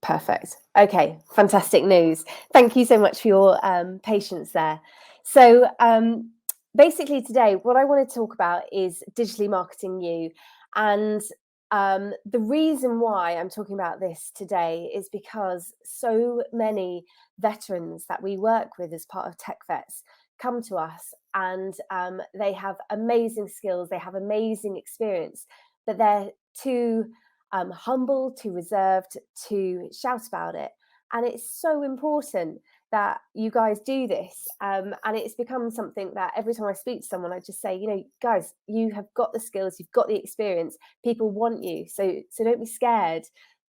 Perfect. Okay, fantastic news. Thank you so much for your patience there. So basically today, what I want to talk about is digitally marketing you. And the reason why I'm talking about this today is because so many veterans that we work with as part of TechVets come to us, and they have amazing skills, they have amazing experience, but they're too humble, too reserved to shout about it. And it's so important that you guys do this. And it's become something that every time I speak to someone, I just say, you know, guys, you have got the skills, you've got the experience, people want you. So don't be scared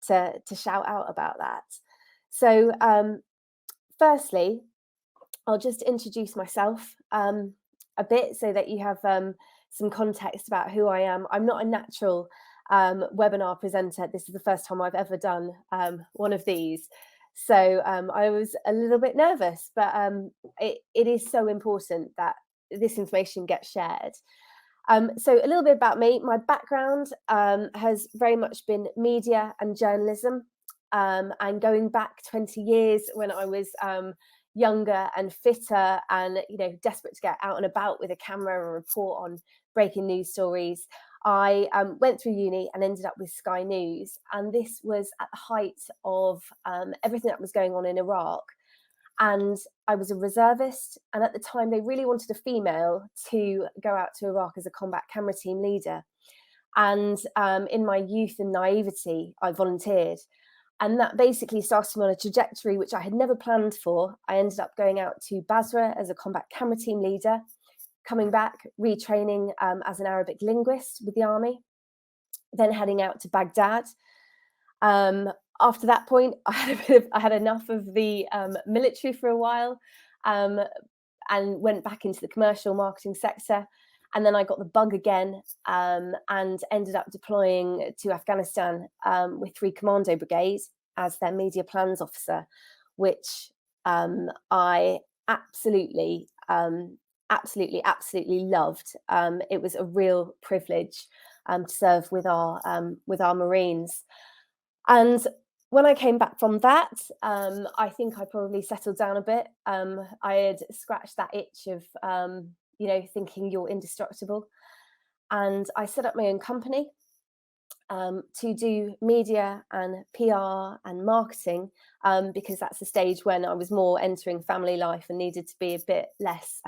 to shout out about that. So firstly, I'll just introduce myself a bit so that you have some context about who I am. I'm not a natural webinar presenter. This is the first time I've ever done one of these. So I was a little bit nervous, but it is so important that this information gets shared. So a little bit about me. My background has very much been media and journalism, and going back 20 years when I was younger and fitter and, you know, desperate to get out and about with a camera and report on breaking news stories, I went through uni and ended up with Sky News. And this was at the height of everything that was going on in Iraq. And I was a reservist. And at the time, they really wanted a female to go out to Iraq as a combat camera team leader. And in my youth and naivety, I volunteered. And that basically started me on a trajectory which I had never planned for. I ended up going out to Basra as a combat camera team leader, coming back, retraining as an Arabic linguist with the army, then heading out to Baghdad. After that point, I had enough of the military for a while, and went back into the commercial marketing sector. And then I got the bug again, and ended up deploying to Afghanistan with 3 Commando Brigades as their media plans officer, which I absolutely loved. It was a real privilege to serve with our Marines. And when I came back from that, I think I probably settled down a bit. I had scratched that itch of you know, thinking you're indestructible. And I set up my own company to do media and PR and marketing, because that's the stage when I was more entering family life and needed to be a bit less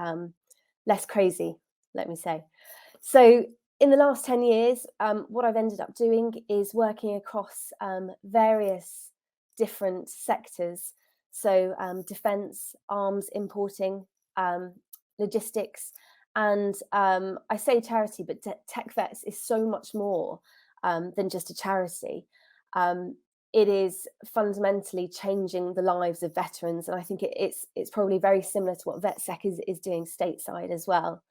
crazy, let me say. So in the last 10 years, what I've ended up doing is working across various different sectors. So defence, arms importing, logistics, and I say charity, but TechVets is so much more than just a charity. It is fundamentally changing the lives of veterans, and I think it's probably very similar to what VetSec is doing stateside as well.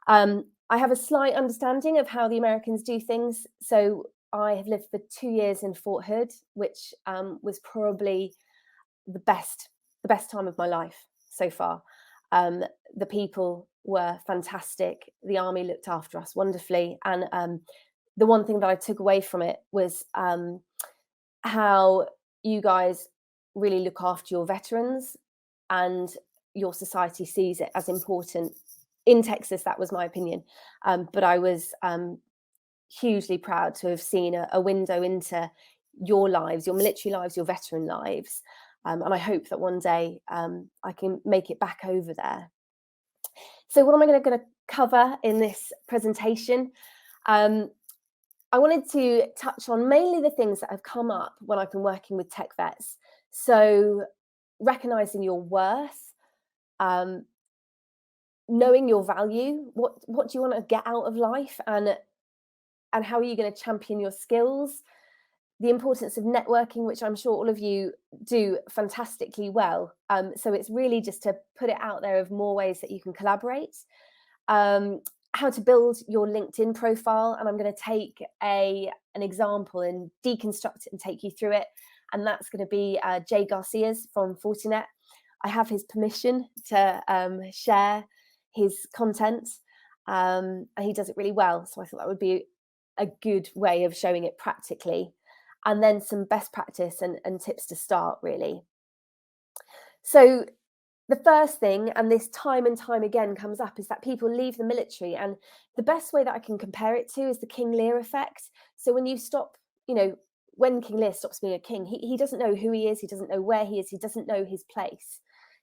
I have a slight understanding of how the Americans do things. So I have lived for 2 years in Fort Hood, which was probably the best time of my life so far. The people were fantastic. The army looked after us wonderfully. And the one thing that I took away from it was how you guys really look after your veterans, and your society sees it as important. In Texas, that was my opinion. But I was hugely proud to have seen a window into your lives, your military lives, your veteran lives. And I hope that one day I can make it back over there. So what am I going to cover in this presentation? I wanted to touch on mainly the things that have come up when I've been working with TechVets. So recognizing your worth, knowing your value, what do you want to get out of life, and how are you going to champion your skills, the importance of networking, which I'm sure all of you do fantastically well. So it's really just to put it out there of more ways that you can collaborate, how to build your LinkedIn profile. And I'm going to take an example and deconstruct it and take you through it. And that's going to be Jay Garcia's from Fortinet. I have his permission to share his content, and he does it really well. So I thought that would be a good way of showing it practically. and then some best practice and tips to start, really. So the first thing, and this time and time again comes up, is that people leave the military, and the best way that I can compare it to is the King Lear effect. So when you stop, when King Lear stops being a king, he doesn't know who he is, he doesn't know where he is, he doesn't know his place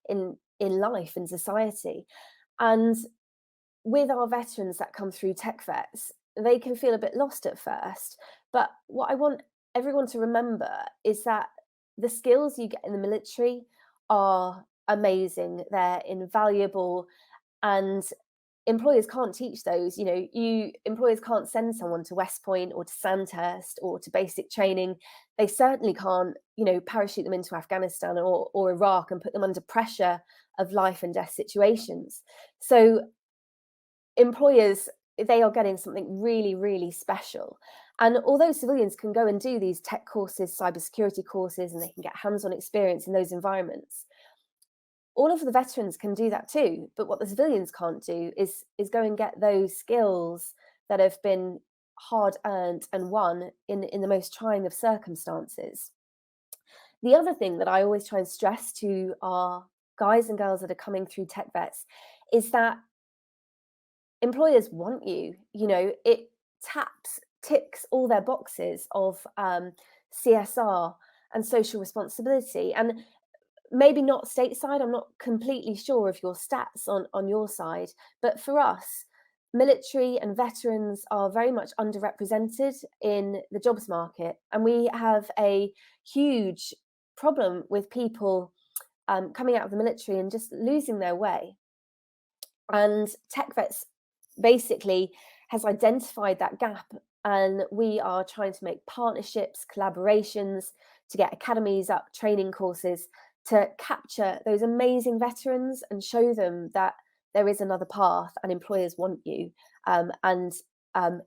in life and society. And with our veterans that come through TechVets, they can feel a bit lost at first. But what I want everyone to remember is that the skills you get in the military are amazing. They're invaluable, and employers can't teach those. Employers can't send someone to West Point or to Sandhurst or to basic training. They certainly can't, parachute them into Afghanistan or Iraq and put them under pressure of life and death situations. So employers, they are getting something really, really special. And although civilians can go and do these tech courses, cybersecurity courses, and they can get hands-on experience in those environments, all of the veterans can do that too. But what the civilians can't do is go and get those skills that have been hard earned and won in the most trying of circumstances. The other thing that I always try and stress to our guys and girls that are coming through TechVets is that employers want you. It ticks all their boxes of CSR and social responsibility. And maybe not stateside, I'm not completely sure of your stats on your side, but for us, military and veterans are very much underrepresented in the jobs market. And we have a huge problem with people coming out of the military and just losing their way. And TechVets basically has identified that gap, and we are trying to make partnerships, collaborations, to get academies up, training courses, to capture those amazing veterans and show them that there is another path, and employers want you, and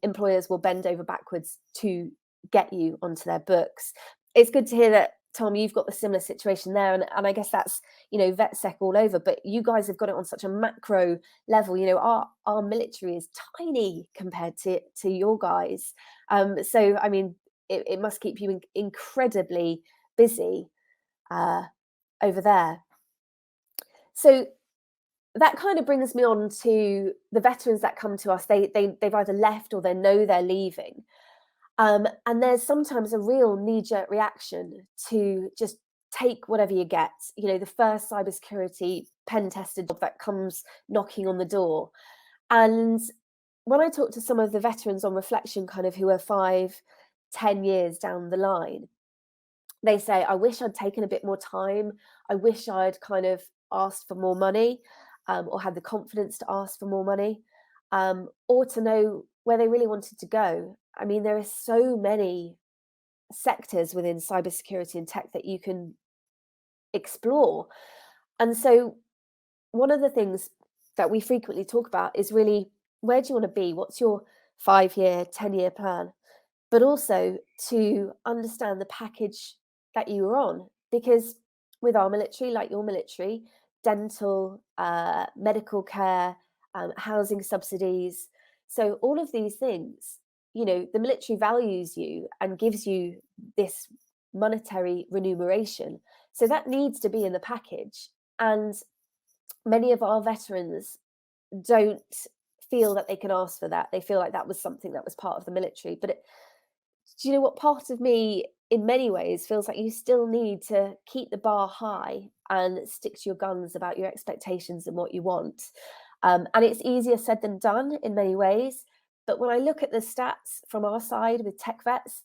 employers will bend over backwards to get you onto their books. It's good to hear that, Tom, you've got the similar situation there, and I guess that's VetSec all over. But you guys have got it on such a macro level. Our military is tiny compared to your guys. So I mean, it must keep you incredibly busy over there. So that kind of brings me on to the veterans that come to us. They've either left or they know they're leaving. And there's sometimes a real knee-jerk reaction to just take whatever you get. The first cybersecurity pen tested job that comes knocking on the door. And when I talk to some of the veterans on reflection, kind of who are 5, 10 years down the line, they say, I wish I'd taken a bit more time. I wish I'd kind of asked for more money, or had the confidence to ask for more money, or to know where they really wanted to go. I mean, there are so many sectors within cybersecurity and tech that you can explore. And so one of the things that we frequently talk about is really, where do you want to be? What's your 5-year, 10-year plan? But also to understand the package that you were on. Because with our military, like your military, dental, medical care, housing subsidies. So all of these things, the military values you and gives you this monetary remuneration. So that needs to be in the package. And many of our veterans don't feel that they can ask for that. They feel like that was something that was part of the military. But do you know what? Part of me, in many ways, feels like you still need to keep the bar high and stick to your guns about your expectations and what you want. And it's easier said than done in many ways. But when I look at the stats from our side with TechVets,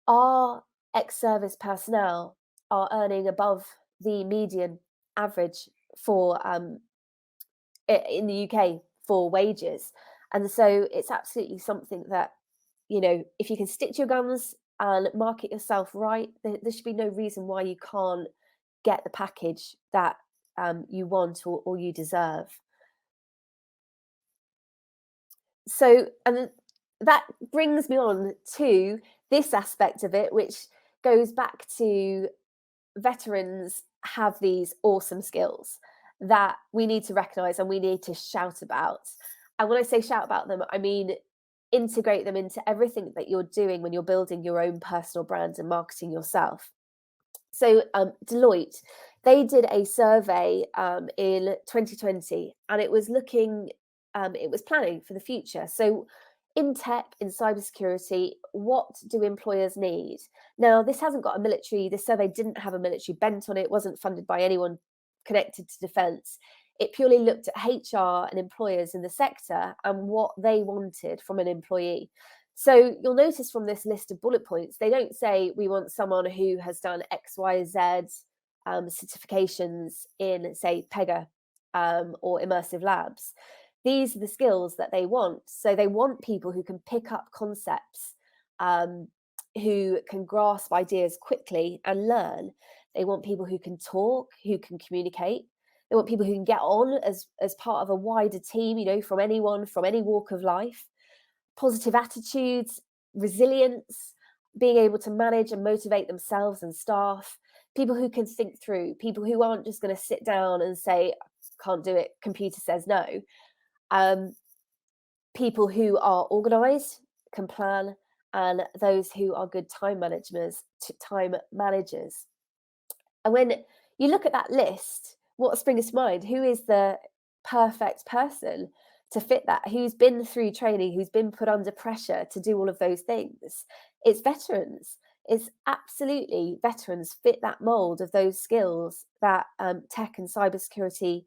our ex-service personnel are earning above the median average for in the UK for wages. And so it's absolutely something that, if you can stick to your guns and market yourself right, there should be no reason why you can't get the package that you want or you deserve. So, and that brings me on to this aspect of it, which goes back to veterans have these awesome skills that we need to recognize and we need to shout about. And when I say shout about them, I mean integrate them into everything that you're doing when you're building your own personal brand and marketing yourself. So Deloitte, they did a survey in 2020, and it was looking, it was planning for the future. So in tech, in cybersecurity, what do employers need? Now, this hasn't got a military, this survey didn't have a military bent on it, wasn't funded by anyone connected to defence. It purely looked at HR and employers in the sector and what they wanted from an employee. So you'll notice from this list of bullet points, they don't say we want someone who has done X, Y, Z certifications in, say, Pega or immersive labs. These are the skills that they want. So they want people who can pick up concepts, who can grasp ideas quickly and learn. They want people who can talk, who can communicate. They want people who can get on as part of a wider team, you know, from anyone, from any walk of life. Positive attitudes, resilience, being able to manage and motivate themselves and staff, people who can think through, people who aren't just going to sit down and say, can't do it, computer says no. People who are organised, can plan, and those who are good time managers. And when you look at that list, what springs to mind? Who is the perfect person to fit that? Who's been through training, who's been put under pressure to do all of those things? It's veterans. It's absolutely veterans fit that mold of those skills that tech and cybersecurity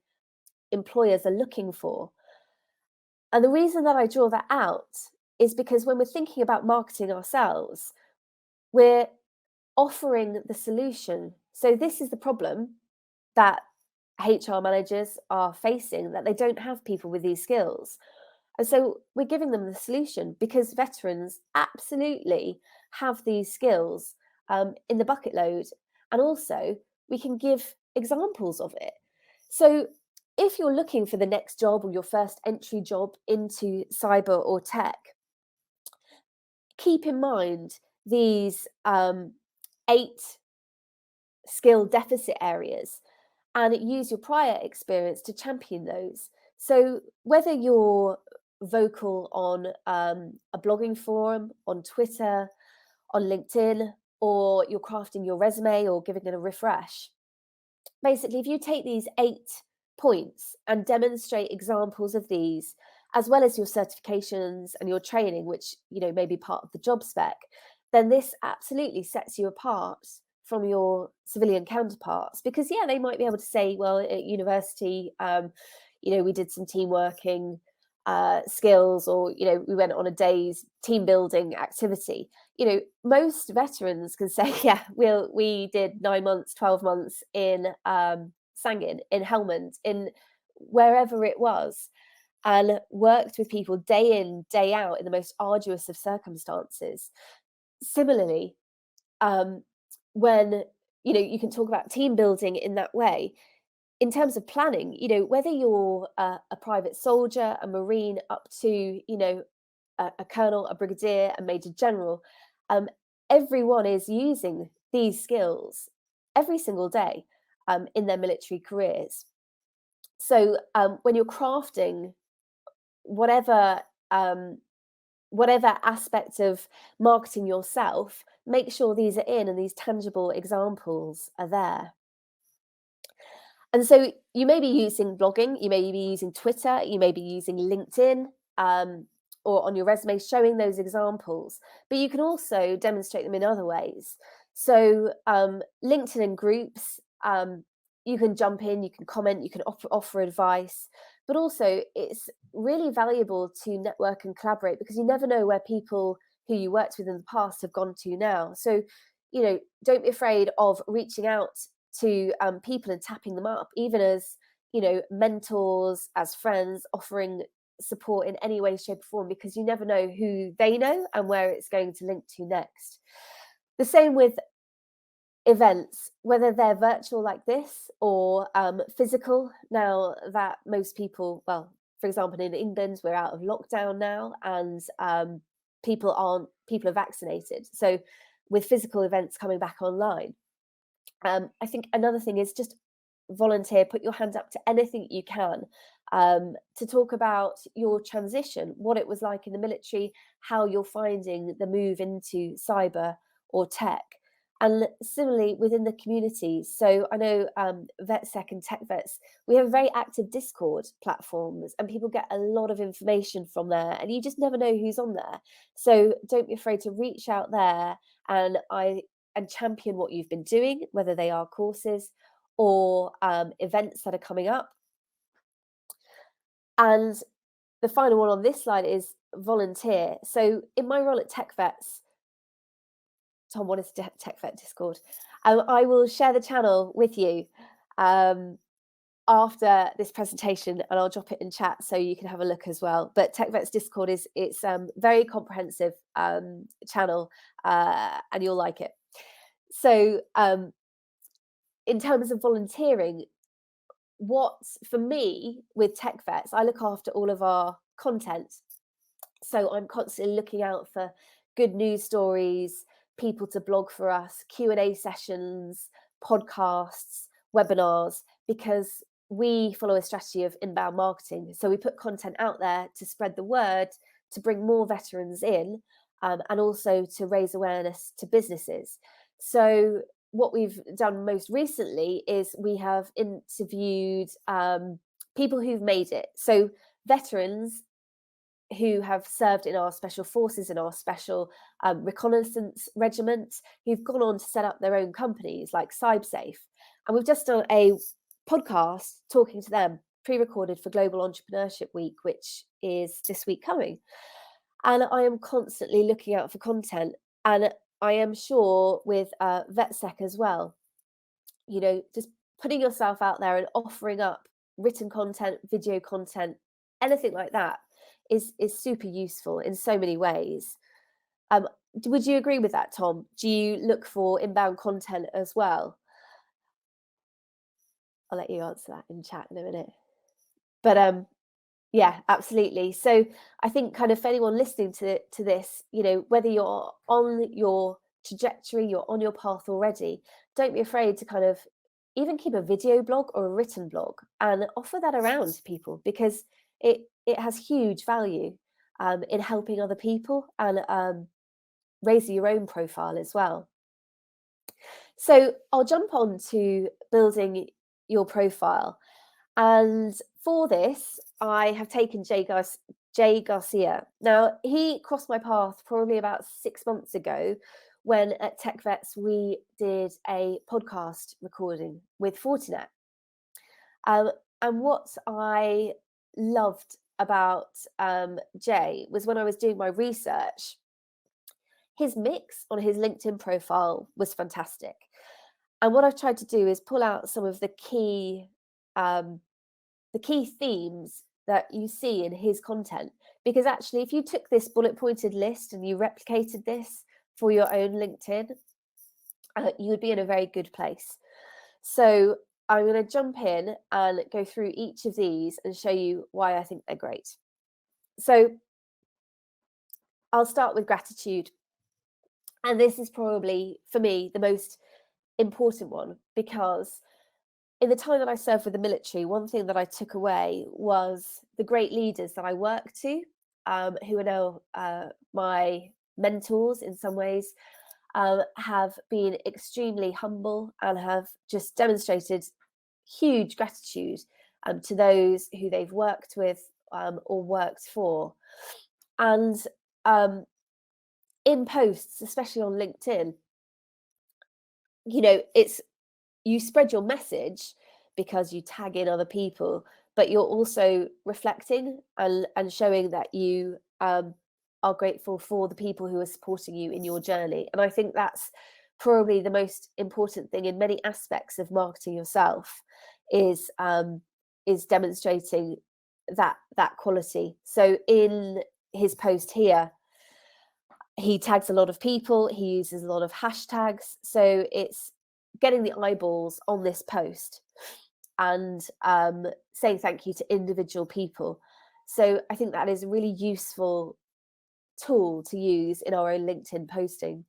employers are looking for. And the reason that I draw that out is because when we're thinking about marketing ourselves, we're offering the solution. So this is the problem that HR managers are facing, that they don't have people with these skills. And so we're giving them the solution because veterans absolutely have these skills in the bucket load. And also we can give examples of it. So if you're looking for the next job or your first entry job into cyber or tech, keep in mind these 8 skill deficit areas and use your prior experience to champion those. So whether you're vocal on a blogging forum, on Twitter, on LinkedIn, or you're crafting your resume or giving it a refresh, basically, if you take these 8 points and demonstrate examples of these, as well as your certifications and your training, which, you know, may be part of the job spec, then this absolutely sets you apart from your civilian counterparts. Because, yeah, they might be able to say, well, at university, you know, we did some team working skills, or, you know, we went on a day's team building activity. You know, most veterans can say, yeah, we did 9 months, 12 months in Sangin, in Helmand, in wherever it was, and worked with people day in, day out in the most arduous of circumstances. Similarly, when, you know, you can talk about team building in that way, in terms of planning, you know, whether you're a private soldier, a Marine, up to, you know, a colonel, a brigadier, a major general, everyone is using these skills every single day in their military careers. So when you're crafting whatever whatever aspect of marketing yourself, make sure these are in and these tangible examples are there. And so you may be using blogging, you may be using Twitter, you may be using LinkedIn, or on your resume showing those examples, but you can also demonstrate them in other ways. So LinkedIn and groups, you can jump in, you can comment, you can offer advice, but also it's really valuable to network and collaborate, because you never know where people who you worked with in the past have gone to now. So, you know, don't be afraid of reaching out to people and tapping them up, even as, you know, mentors, as friends, offering support in any way, shape, or form, because you never know who they know and where it's going to link to next. The same with events, whether they're virtual like this or physical. Now that most people, well, for example, in England, we're out of lockdown now, and people are vaccinated. So with physical events coming back online, I think another thing is just volunteer, put your hand up to anything you can. to talk about your transition, what it was like in the military, how you're finding the move into cyber or tech. And similarly within the community. So I know VetSec and TechVets, we have very active Discord platforms and people get a lot of information from there and you just never know who's on there. So don't be afraid to reach out there and champion what you've been doing, whether they are courses or events that are coming up. And the final one on this slide is volunteer. So in my role at TechVets, Tom, what is TechVet Discord? I will share the channel with you after this presentation, and I'll drop it in chat so you can have a look as well. But TechVets Discord it's very comprehensive channel, and you'll like it. So in terms of volunteering, what for me with TechVets, I look after all of our content. So I'm constantly looking out for good news stories, people to blog for us, Q&A sessions, podcasts, webinars, because we follow a strategy of inbound marketing. So we put content out there to spread the word, to bring more veterans in, and also to raise awareness to businesses. So what we've done most recently is we have interviewed people who've made it. So veterans who have served in our special forces and our special reconnaissance regiment, who've gone on to set up their own companies like CyberSafe. And we've just done a podcast talking to them, pre-recorded for Global Entrepreneurship Week, which is this week coming. And I am constantly looking out for content. And I am sure with VetSec as well, you know, just putting yourself out there and offering up written content, video content, anything like that is super useful in so many ways. Would you agree with that, Tom? Do you look for inbound content as well? I'll let you answer that in chat in a minute. But yeah, absolutely. So I think kind of for anyone listening to this, you know, whether you're on your trajectory, you're on your path already, don't be afraid to kind of even keep a video blog or a written blog and offer that around to people, because it has huge value in helping other people and raising your own profile as well. So I'll jump on to building your profile. And for this, I have taken Jay Garcia. Now, he crossed my path probably about 6 months ago when at TechVets we did a podcast recording with Fortinet. And what I loved about Jay was when I was doing my research, his mix on his LinkedIn profile was fantastic. And what I've tried to do is pull out some of the key themes that you see in his content. Because actually, if you took this bullet pointed list and you replicated this for your own LinkedIn, you would be in a very good place. So I'm going to jump in and go through each of these and show you why I think they're great. So I'll start with gratitude. And this is probably, for me, the most important one, because in the time that I served with the military, one thing that I took away was the great leaders that I worked to, who are now my mentors in some ways, have been extremely humble and have just demonstrated huge gratitude to those who they've worked with or worked for. And in posts, especially on LinkedIn, you know, you spread your message because you tag in other people, but you're also reflecting and showing that you are grateful for the people who are supporting you in your journey. And I think that's probably the most important thing in many aspects of marketing yourself, is demonstrating that quality. So in his post here, he tags a lot of people, he uses a lot of hashtags, so it's getting the eyeballs on this post and saying thank you to individual people. So I think that is a really useful tool to use in our own LinkedIn posting.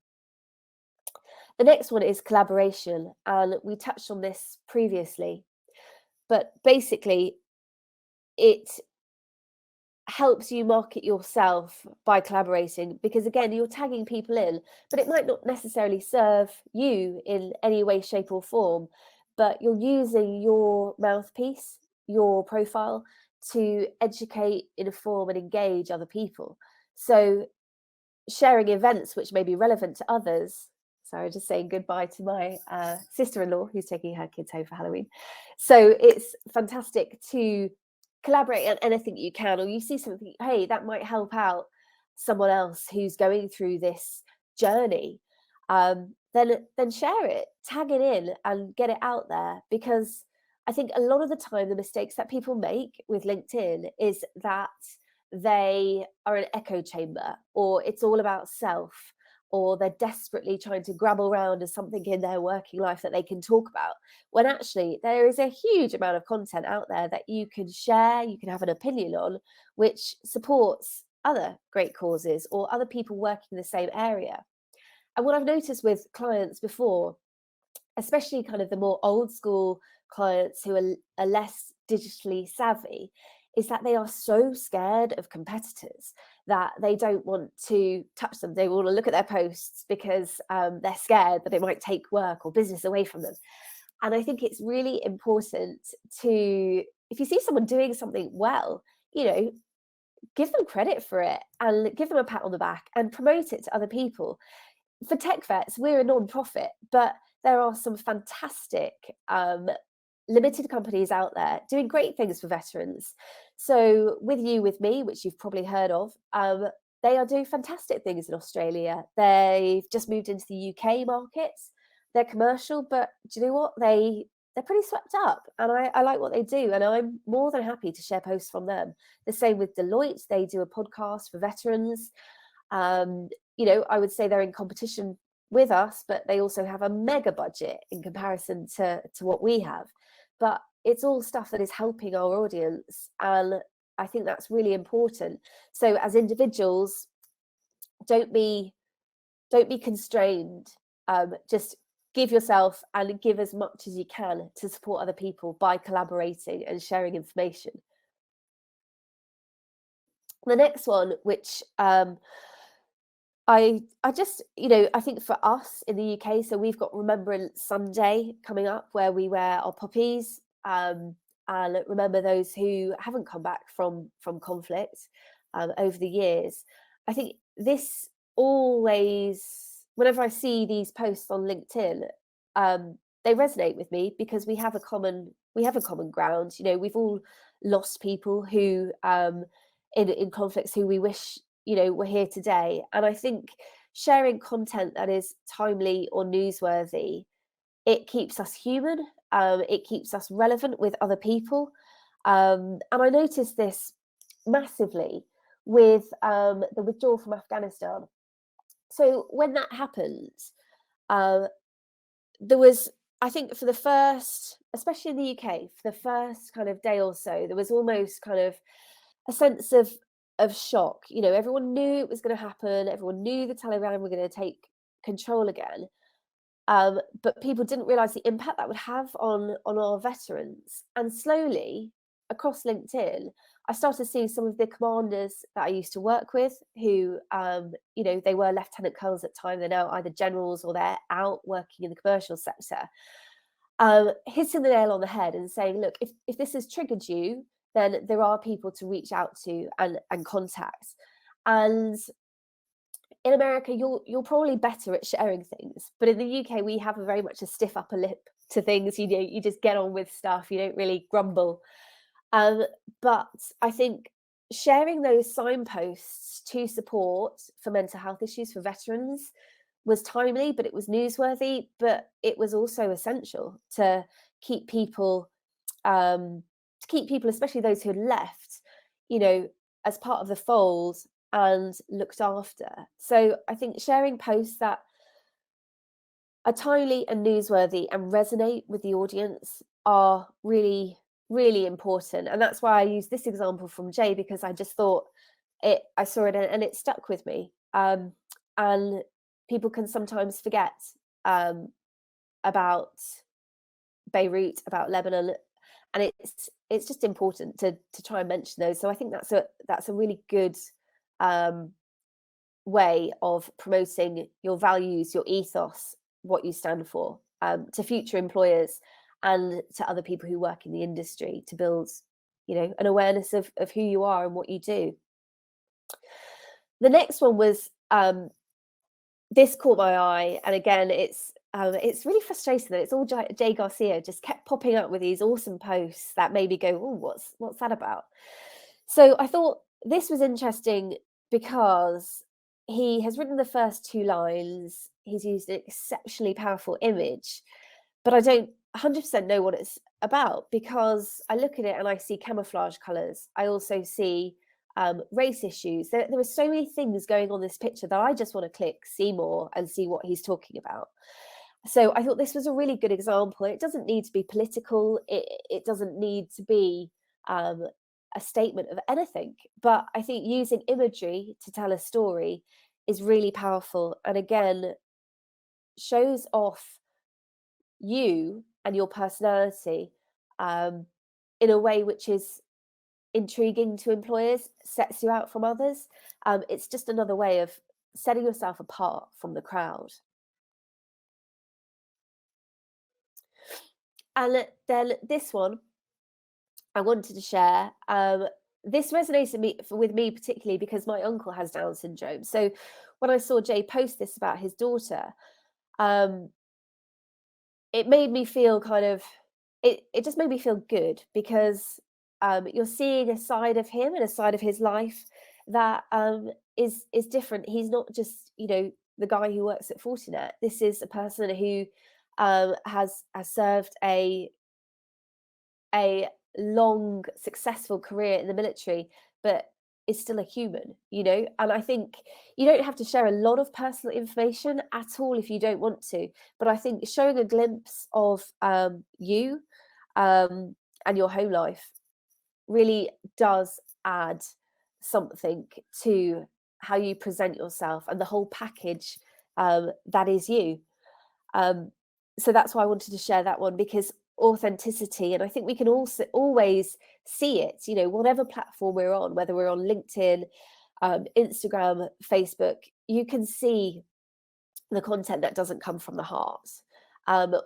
The next one is collaboration, and we touched on this previously, but basically it helps you market yourself by collaborating, because again, you're tagging people in, but it might not necessarily serve you in any way, shape, or form, but you're using your mouthpiece, your profile, to educate, inform, and engage other people. So sharing events which may be relevant to others. Sorry, just saying goodbye to my sister-in-law who's taking her kids home for Halloween. So it's fantastic to collaborate on anything you can, or you see something, hey, that might help out someone else who's going through this journey. Then share it, tag it in, and get it out there, because I think a lot of the time the mistakes that people make with LinkedIn is that they are an echo chamber, or it's all about self, or they're desperately trying to grab around as something in their working life that they can talk about, when actually there is a huge amount of content out there that you can share, you can have an opinion on, which supports other great causes or other people working in the same area. And what I've noticed with clients before, especially kind of the more old school clients who are less digitally savvy, is that they are so scared of competitors that they don't want to touch them. They want to look at their posts because they're scared that it might take work or business away from them. And I think it's really important to, if you see someone doing something well, give them credit for it and give them a pat on the back and promote it to other people. For TechVets, we're a non-profit, but there are some fantastic limited companies out there doing great things for veterans. So With You, With Me, which you've probably heard of, they are doing fantastic things in Australia. They've just moved into the UK markets. They're commercial, but do you know what? They're pretty swept up, and I like what they do, and I'm more than happy to share posts from them. The same with Deloitte. They do a podcast for veterans. I would say they're in competition with us, but they also have a mega budget in comparison to what we have. But it's all stuff that is helping our audience, and I think that's really important. So as individuals, don't be constrained. Just give yourself and give as much as you can to support other people by collaborating and sharing information. The next one, which I just, I think for us in the UK, so we've got Remembrance Sunday coming up where we wear our poppies and remember those who haven't come back from conflict over the years. I think this always, whenever I see these posts on LinkedIn, they resonate with me because we have a common ground. We've all lost people who in conflicts who we wish were here today. And I think sharing content that is timely or newsworthy, it keeps us human, it keeps us relevant with other people. And I noticed this massively with the withdrawal from Afghanistan. So when that happened, there was, I think for the first, especially in the UK, for the first kind of day or so, there was almost kind of a sense of shock. Everyone knew it was going to happen. Everyone knew the Taliban were going to take control again. But people didn't realize the impact that would have on our veterans. And slowly, across LinkedIn, I started seeing some of the commanders that I used to work with who, they were lieutenant colonels at the time. They're now either generals or they're out working in the commercial sector, hitting the nail on the head and saying, look, if this has triggered you, then there are people to reach out to and contact. And in America, you're probably better at sharing things, but in the UK, we have very much a stiff upper lip to things. You just get on with stuff. You don't really grumble. But I think sharing those signposts to support for mental health issues for veterans was timely, but it was newsworthy, but it was also essential to keep people, especially those who had left, as part of the fold and looked after. So I think sharing posts that are timely and newsworthy and resonate with the audience are really, really important. And that's why I use this example from Jay, because I just thought I saw it and it stuck with me. And people can sometimes forget about Beirut, about Lebanon, and it's just important to try and mention those. So I think that's a really good um, way of promoting your values, your ethos, what you stand for, to future employers and to other people who work in the industry, to build, an awareness of who you are and what you do. The next one was, this caught my eye, and again, it's really frustrating that it's all Jay Garcia just kept popping up with these awesome posts that made me go, "Oh, what's that about?" So I thought this was interesting because he has written the first two lines. He's used an exceptionally powerful image, but I don't 100% know what it's about, because I look at it and I see camouflage colours. I also see race issues. There were so many things going on this picture that I just want to click see more and see what he's talking about. So I thought this was a really good example. It doesn't need to be political. It doesn't need to be um, a statement of anything. But I think using imagery to tell a story is really powerful. And again, shows off you and your personality um, in a way which is intriguing to employers, sets you out from others. It's just another way of setting yourself apart from the crowd. And then this one I wanted to share. This resonated with me particularly because my uncle has Down syndrome. So when I saw Jay post this about his daughter, um, it made me feel it just made me feel good, because you're seeing a side of him and a side of his life that is different. He's not just, the guy who works at Fortinet. This is a person who has served a long, successful career in the military, but is still a human, And I think you don't have to share a lot of personal information at all if you don't want to. But I think showing a glimpse of you and your home life really does add something to how you present yourself and the whole package that is you. Um, so that's why I wanted to share that one, because authenticity, and I think we can also always see it, whatever platform we're on, whether we're on LinkedIn, Instagram, Facebook, you can see the content that doesn't come from the heart.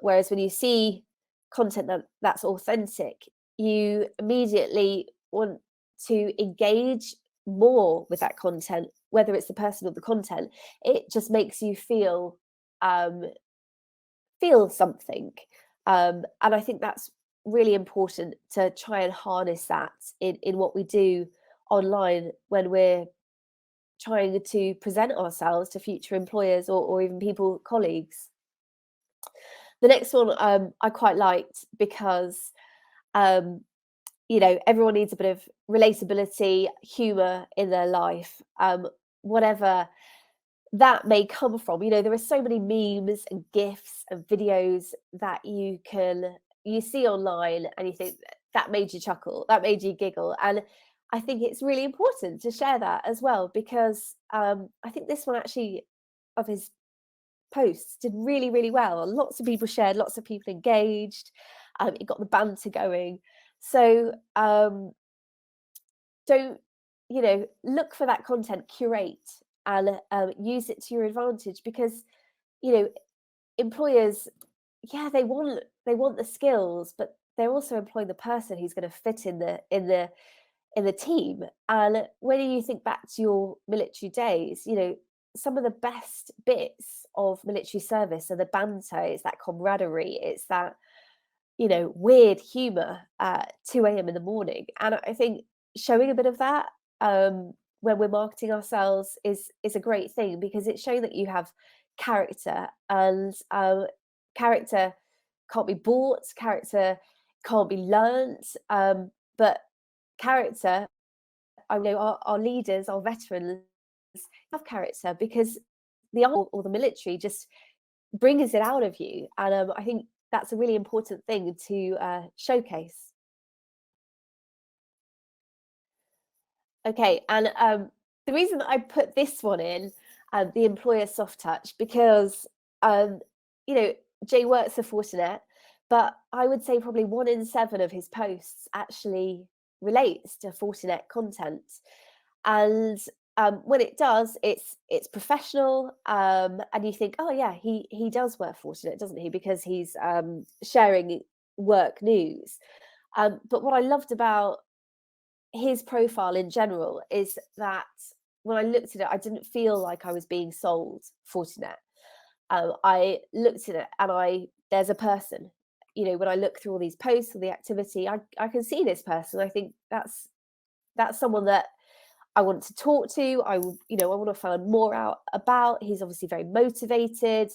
Whereas when you see content that's authentic, you immediately want to engage more with that content, whether it's the person or the content. It just makes you um, feel something. And I think that's really important to try and harness that in what we do online when we're trying to present ourselves to future employers or even people, colleagues. The next one I quite liked because, um, everyone needs a bit of relatability, humour in their life, whatever that may come from. There are so many memes and GIFs and videos that you see online and you think that made you chuckle, that made you giggle. And I think it's really important to share that as well, because I think this one actually of his posts did really, really well. Lots of people shared, lots of people engaged. It got the banter going. So don't look for that content, curate and use it to your advantage, because employers, yeah, they want the skills, but they're also employing the person who's going to fit in the team. And when you think back to your military days, some of the best bits of military service are the banter, it's that camaraderie, it's that weird humor at 2 a.m. in the morning. And I think showing a bit of that when we're marketing ourselves is a great thing, because it's showing that you have character, and character can't be bought, character can't be learnt, but character, I know our leaders, our veterans have character, because the army or the military just brings it out of you. And I think that's a really important thing to showcase. Okay, and the reason that I put this one in, the employer soft touch, because um, Jay works for Fortinet, but I would say probably 1 in 7 of his posts actually relates to Fortinet content. And when it does, it's professional, and you think, oh yeah, he does work Fortinet, doesn't he? Because he's sharing work news. But what I loved about his profile in general is that when I looked at it, I didn't feel like I was being sold Fortinet. I looked at it and there's a person. You know, when I look through all these posts or the activity, I can see this person. I think that's someone that I want to talk to. I want to find more out about. He's obviously very motivated.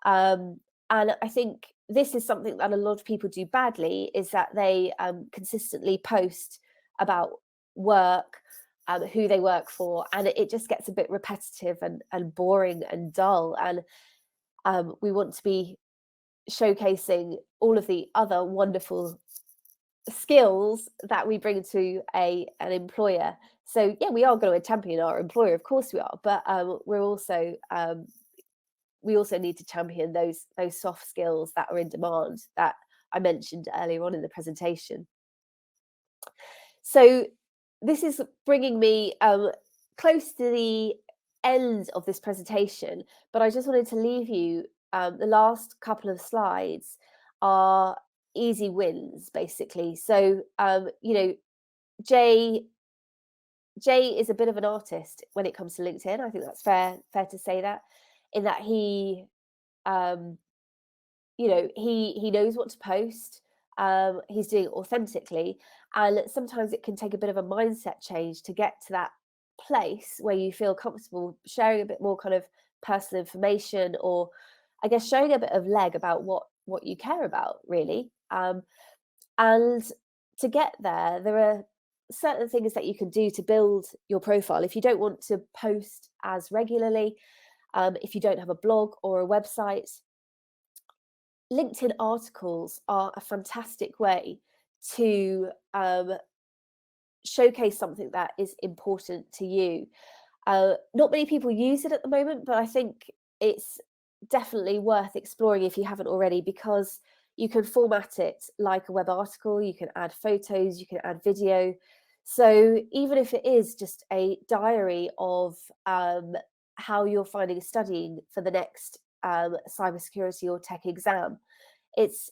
And I think this is something that a lot of people do badly, is that they consistently post about work, who they work for, and it just gets a bit repetitive and boring and dull. And we want to be showcasing all of the other wonderful skills that we bring to an employer. So yeah, we are going to champion our employer, of course we are, but we also need to champion those soft skills that are in demand that I mentioned earlier on in the presentation. So this is bringing me close to the end of this presentation, but I just wanted to leave you, the last couple of slides are easy wins, basically. So, Jay is a bit of an artist when it comes to LinkedIn. I think that's fair to say that, in that he knows what to post. He's doing it authentically, and sometimes it can take a bit of a mindset change to get to that place where you feel comfortable sharing a bit more kind of personal information, or I guess showing a bit of leg about what you care about, really. And to get there are certain things that you can do to build your profile. If you don't want to post as regularly, if you don't have a blog or a website, LinkedIn articles are a fantastic way to showcase something that is important to you. Not many people use it at the moment, but I think it's definitely worth exploring if you haven't already, because you can format it like a web article, you can add photos, you can add video. So even if it is just a diary of how you're finding studying for the next cybersecurity or tech exam, it's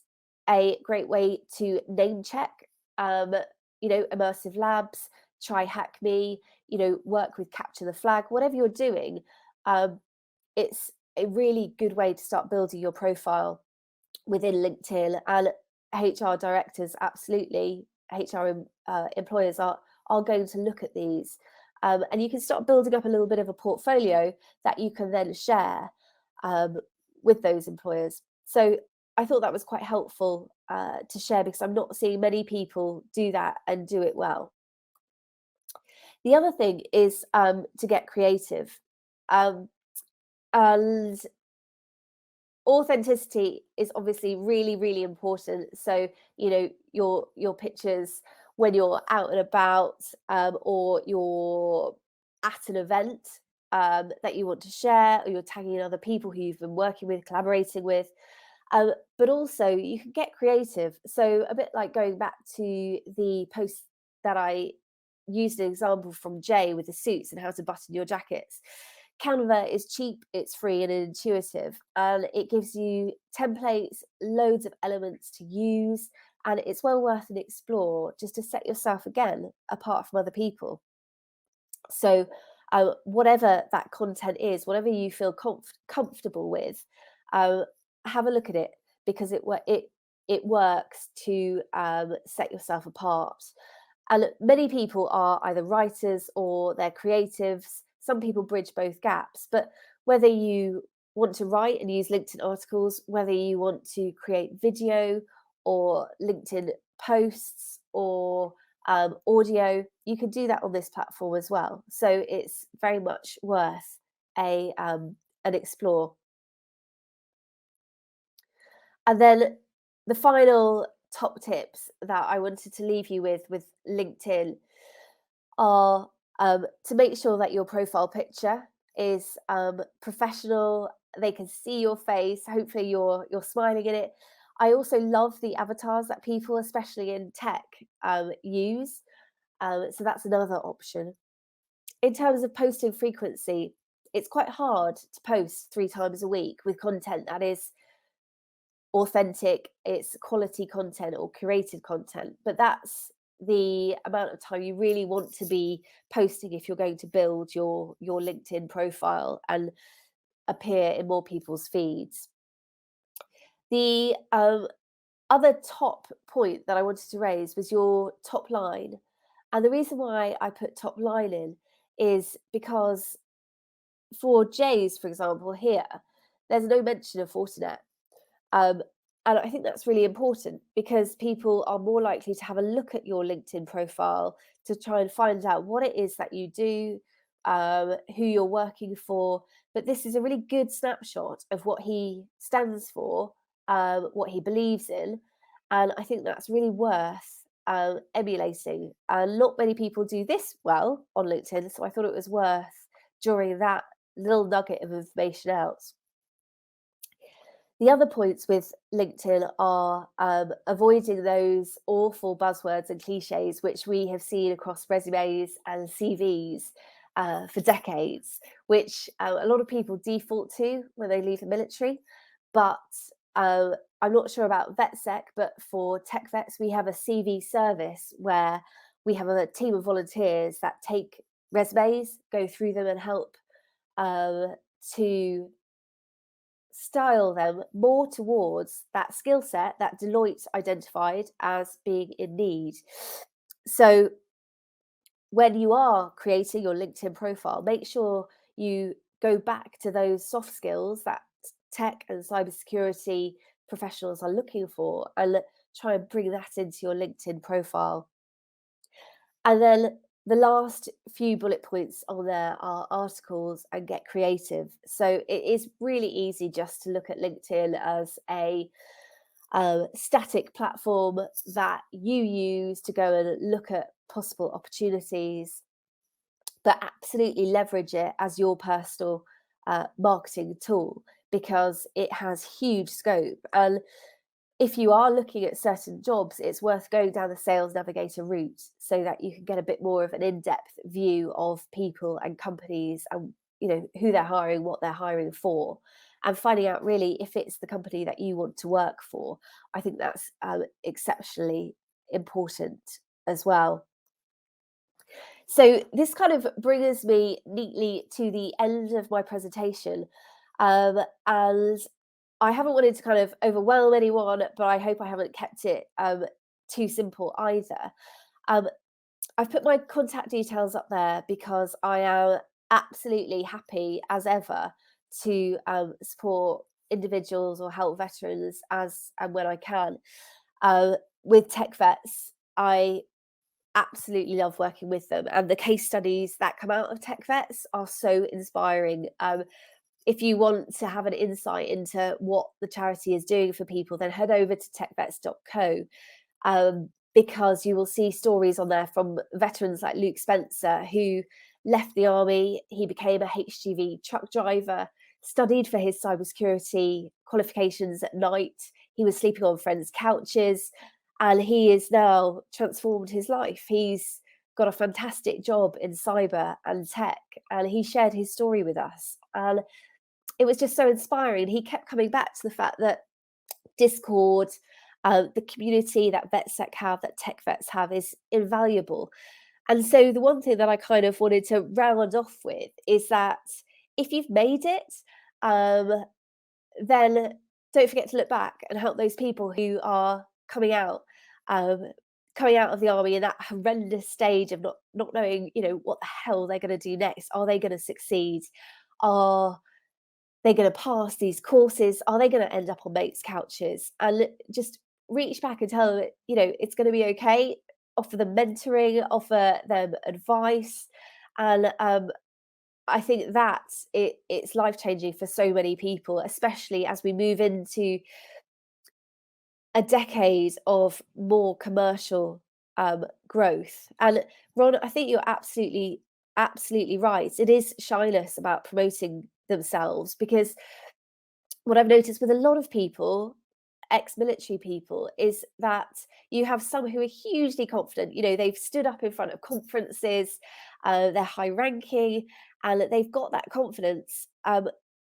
a great way to name check, immersive labs, try hack me, work with capture the flag, whatever you're doing. It's a really good way to start building your profile within LinkedIn. And HR directors, absolutely, HR employers are going to look at these. And you can start building up a little bit of a portfolio that you can then share with those employers. So I thought that was quite helpful to share, because I'm not seeing many people do that and do it well. The other thing is to get creative. And authenticity is obviously really, really important. So, your pictures when you're out and about, or you're at an event that you want to share, or you're tagging other people who you've been working with, collaborating with. But also you can get creative. So a bit like going back to the post that I used an example from Jay with the suits and how to button your jackets. Canva is cheap, it's free and intuitive, and it gives you templates, loads of elements to use, and it's well worth an explore just to set yourself again apart from other people. So whatever that content is, whatever you feel comfortable with, have a look at it, because it works to set yourself apart. And many people are either writers or they're creatives. Some people bridge both gaps, but whether you want to write and use LinkedIn articles, whether you want to create video or LinkedIn posts or audio, you can do that on this platform as well. So it's very much worth an explore. And then the final top tips that I wanted to leave you with LinkedIn are to make sure that your profile picture is professional. They can see your face. Hopefully you're smiling in it. I also love the avatars that people, especially in tech, use. So that's another option. In terms of posting frequency, it's quite hard to post 3 times a week with content that is authentic, it's quality content or curated content, but that's the amount of time you really want to be posting if you're going to build your LinkedIn profile and appear in more people's feeds. The other top point that I wanted to raise was your top line. And the reason why I put top line in is because for J's, for example, here, there's no mention of Fortinet. Um, and I think that's really important because people are more likely to have a look at your LinkedIn profile to try and find out what it is that you do, who you're working for. But this is a really good snapshot of what he stands for, what he believes in. And I think that's really worth emulating. And not many people do this well on LinkedIn. So I thought it was worth drawing that little nugget of information out. The other points with LinkedIn are avoiding those awful buzzwords and cliches, which we have seen across resumes and CVs for decades, which a lot of people default to when they leave the military. But I'm not sure about VetSec, but for TechVets, we have a CV service where we have a team of volunteers that take resumes, go through them, and help to style them more towards that skill set that Deloitte identified as being in need. So when you are creating your LinkedIn profile, make sure you go back to those soft skills that tech and cybersecurity professionals are looking for and try and bring that into your LinkedIn profile. And then the last few bullet points on there are articles and get creative. So it is really easy just to look at LinkedIn as a static platform that you use to go and look at possible opportunities, but absolutely leverage it as your personal marketing tool because it has huge scope. And if you are looking at certain jobs, it's worth going down the sales navigator route so that you can get a bit more of an in-depth view of people and companies and who they're hiring, what they're hiring for, and finding out really if it's the company that you want to work for. I think that's exceptionally important as well. So this kind of brings me neatly to the end of my presentation. And I haven't wanted to kind of overwhelm anyone, but I hope I haven't kept it too simple either. I've put my contact details up there because I am absolutely happy as ever to support individuals or help veterans as and when I can. With TechVets, I absolutely love working with them, and the case studies that come out of TechVets are so inspiring. If you want to have an insight into what the charity is doing for people, then head over to techvets.co because you will see stories on there from veterans like Luke Spencer, who left the army. He became a HGV truck driver, studied for his cybersecurity qualifications at night. He was sleeping on friends' couches, and he has now transformed his life. He's got a fantastic job in cyber and tech, and he shared his story with us. And it was just so inspiring. He kept coming back to the fact that Discord, the community that VetSec have, that TechVets have, is invaluable. And so the one thing that I kind of wanted to round off with is that if you've made it, then don't forget to look back and help those people who are coming out of the army in that horrendous stage of not knowing, what the hell they're going to do next. Are they going to succeed? Are they going to pass these courses? Are they going to end up on mates' couches? And just reach back and tell them, it's going to be okay. Offer them mentoring, offer them advice. And I think that it's life-changing for so many people, especially as we move into a decade of more commercial growth. And Ron, I think you're absolutely right. It is shyness about promoting themselves, because what I've noticed with a lot of people, ex-military people is that you have some who are hugely confident. They've stood up in front of conferences, they're high ranking, and they've got that confidence.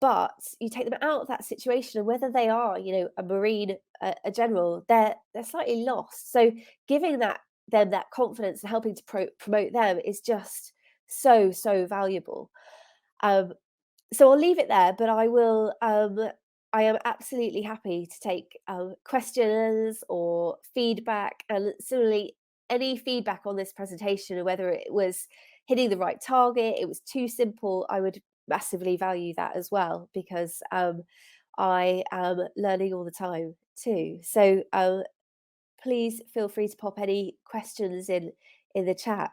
But you take them out of that situation, and whether they are, a Marine, a general, they're slightly lost. So giving them that confidence and helping to promote them is just so valuable. So I'll leave it there, but I am absolutely happy to take questions or feedback, and similarly, any feedback on this presentation, whether it was hitting the right target, it was too simple, I would massively value that as well, because I am learning all the time too. So please feel free to pop any questions in the chat.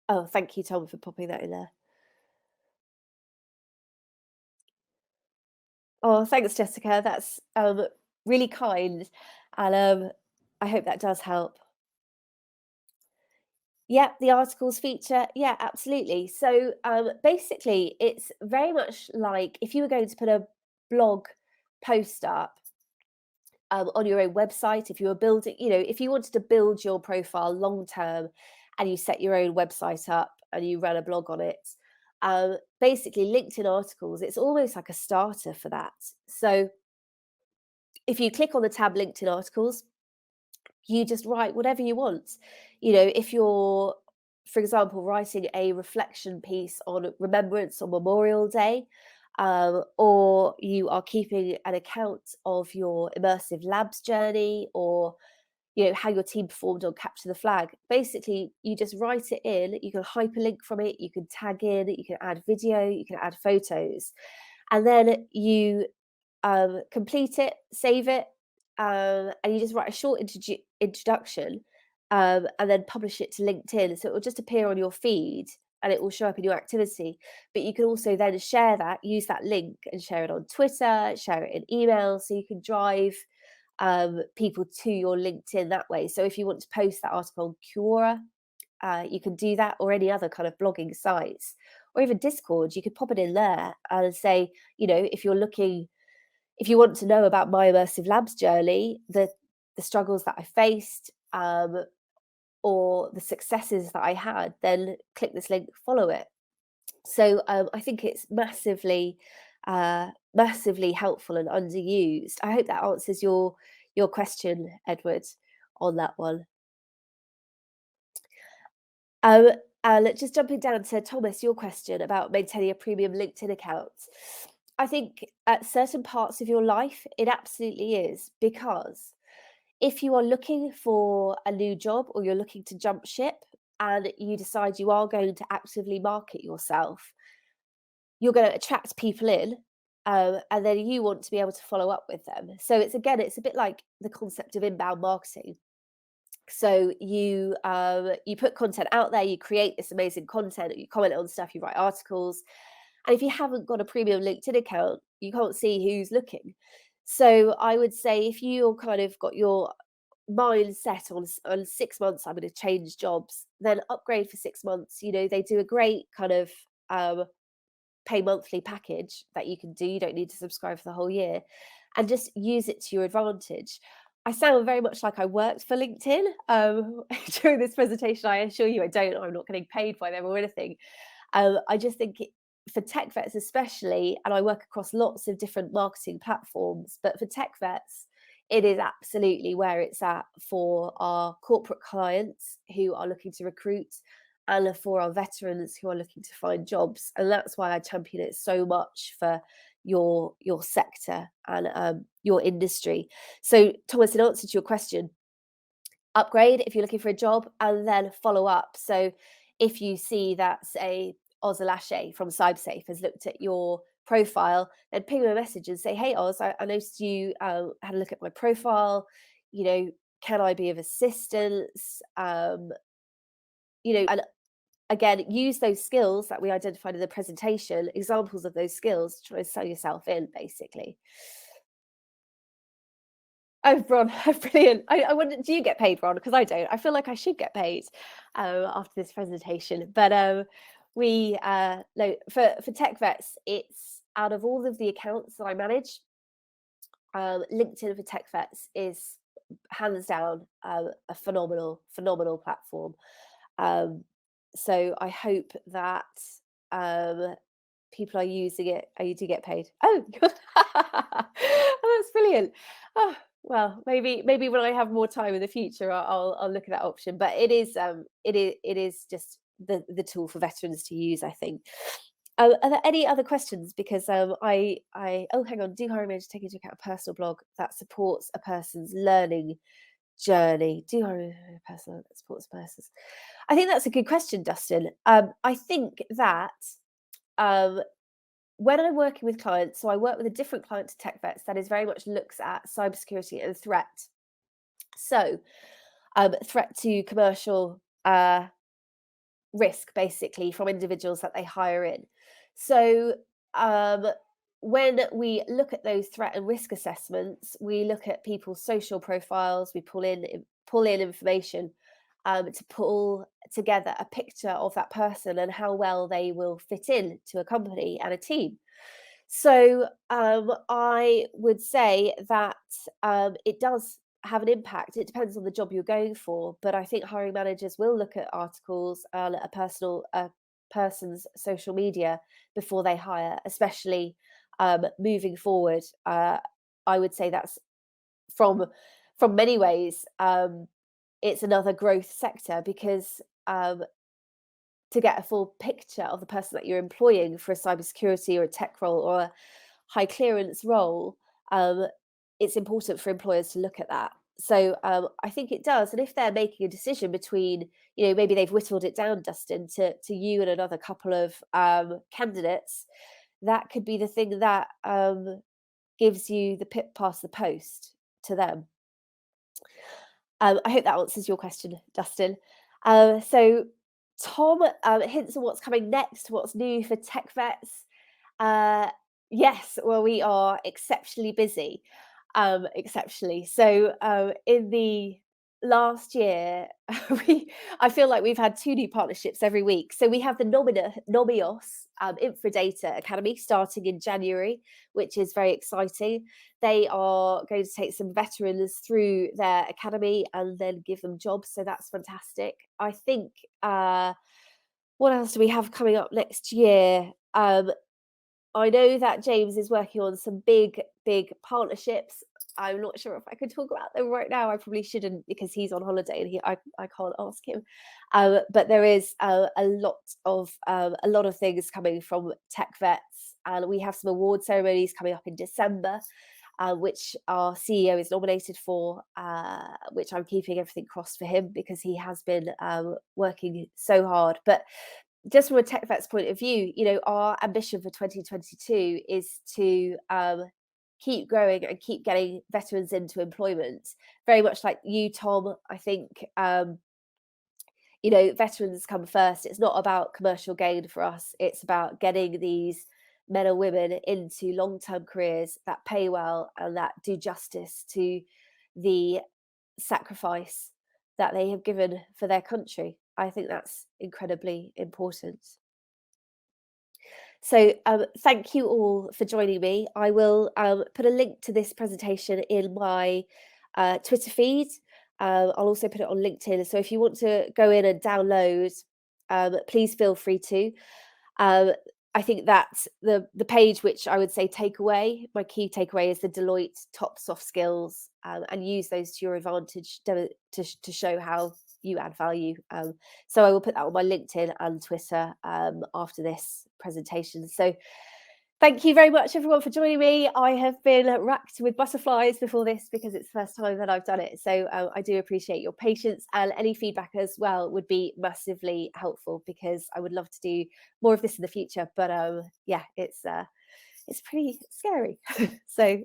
Oh, thank you, Tom, for popping that in there. Oh, thanks, Jessica. That's really kind, and I hope that does help. Yeah, the articles feature. Yeah, absolutely. So basically, it's very much like if you were going to put a blog post up on your own website, if you were building, if you wanted to build your profile long term and you set your own website up and you run a blog on it, basically LinkedIn articles, it's almost like a starter for that. So if you click on the tab LinkedIn articles, you just write whatever you want. If you're, for example, writing a reflection piece on Remembrance on Memorial Day, or you are keeping an account of your immersive labs journey, or how your team performed on Capture the Flag. Basically, you just write it in. You can hyperlink from it. You can tag in. You can add video. You can add photos, and then you complete it, save it, and you just write a short introduction, and then publish it to LinkedIn. So it will just appear on your feed and it will show up in your activity. But you can also then share that, use that link and share it on Twitter, share it in email. So you can drive people to your LinkedIn that way. So if you want to post that article on Quora, you can do that, or any other kind of blogging sites, or even Discord. You could pop it in there and say, if you want to know about my immersive labs journey, the struggles that I faced, or the successes that I had, then click this link, follow it. So I think it's massively helpful and underused. I hope that answers your question, Edward, on that one. And just jumping down to Thomas, your question about maintaining a premium LinkedIn account. I think at certain parts of your life, it absolutely is, because if you are looking for a new job or you're looking to jump ship and you decide you are going to actively market yourself, you're going to attract people in, and then you want to be able to follow up with them. So it's a bit like the concept of inbound marketing. So you put content out there, you create this amazing content, you comment on stuff, you write articles, and if you haven't got a premium LinkedIn account, you can't see who's looking. So I would say if you're kind of got your mind set on 6 months, I'm going to change jobs, then upgrade for 6 months. They do a great kind of pay monthly package that you can do. You don't need to subscribe for the whole year, and just use it to your advantage. I sound very much like I worked for LinkedIn during this presentation. I assure you I don't. I'm not getting paid by them or anything. I just think for TechVets especially, and I work across lots of different marketing platforms, but for TechVets, it is absolutely where it's at for our corporate clients who are looking to recruit, and for our veterans who are looking to find jobs. And that's why I champion it so much for your sector and your industry. So Thomas, in answer to your question, upgrade if you're looking for a job, and then follow up. So if you see that, say, Oz from CyberSafe has looked at your profile, then ping them a message and say, hey Oz, I noticed you had a look at my profile, can I be of assistance? And again, use those skills that we identified in the presentation, examples of those skills, to try and sell yourself in, basically. Oh, Ron, brilliant. I wonder, do you get paid, Ron? Because I don't. I feel like I should get paid after this presentation. But we no, for TechVets, out of all of the accounts that I manage, LinkedIn for TechVets is hands down a phenomenal platform. Um, so I hope that um, people are using it. Oh, you do get paid. Oh, oh, that's brilliant. Oh, well, maybe when I have more time in the future, I'll look at that option. But it is just the tool for veterans to use, I think. Are there any other questions? Because I oh, hang on. Do hiring managers take into account a personal blog that supports a person's learning journey? Do hiring managers a personal that supports persons? I think that's a good question, Dustin. I think that um, when I'm working with clients, so I work with a different client to TechVets that is very much looks at cybersecurity and threat. So, threat to commercial risk, basically, from individuals that they hire in. So, um, when we look at those threat and risk assessments, we look at people's social profiles. We pull in information to pull together a picture of that person and how well they will fit in to a company and a team. So I would say that it does have an impact. It depends on the job you're going for, but I think hiring managers will look at articles and a person's social media before they hire, especially moving forward. I would say that's from from many ways. It's another growth sector because to get a full picture of the person that you're employing for a cybersecurity or a tech role or a high clearance role, um, it's important for employers to look at that. So I think it does. And if they're making a decision between, maybe they've whittled it down, Dustin, to you and another couple of candidates, that could be the thing that gives you the pip past the post to them. I hope that answers your question, Dustin. So Tom, hints on what's coming next, what's new for TechVets. Yes, well, we are exceptionally busy, exceptionally. So in the last year, I feel like we've had 2 new partnerships every week. So we have the Nomios Infradata Academy starting in January, which is very exciting. They are going to take some veterans through their academy and then give them jobs. So that's fantastic. I think, what else do we have coming up next year? I know that James is working on some big partnerships. I'm not sure if I can talk about them right now. I probably shouldn't because he's on holiday and I can't ask him. But there is a lot of things coming from TechVets, and we have some award ceremonies coming up in December, which our CEO is nominated for, which I'm keeping everything crossed for him because he has been working so hard. But just from a TechVets point of view, our ambition for 2022 is to keep growing and keep getting veterans into employment. Very much like you, Tom. I think veterans come first. It's not about commercial gain for us. It's about getting these men and women into long-term careers that pay well and that do justice to the sacrifice that they have given for their country. I think that's incredibly important. So thank you all for joining me. I will put a link to this presentation in my Twitter feed. I'll also put it on LinkedIn. So if you want to go in and download, please feel free to. I think that the page which I would say my key takeaway is the Deloitte top soft skills, and use those to your advantage to show how you add value. So I will put that on my LinkedIn and Twitter after this presentation. So thank you very much, everyone, for joining me. I have been racked with butterflies before this because it's the first time that I've done it. So I do appreciate your patience, and any feedback as well would be massively helpful because I would love to do more of this in the future. But yeah, it's pretty scary. So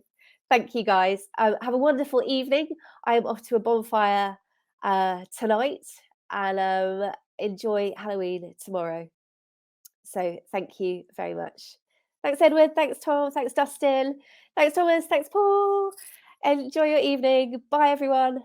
thank you, guys. Have a wonderful evening. I am off to a bonfire tonight, and enjoy Halloween tomorrow. So thank you very much. Thanks, Edward. Thanks, Tom. Thanks, Dustin. Thanks, Thomas. Thanks, Paul. Enjoy your evening. Bye, everyone.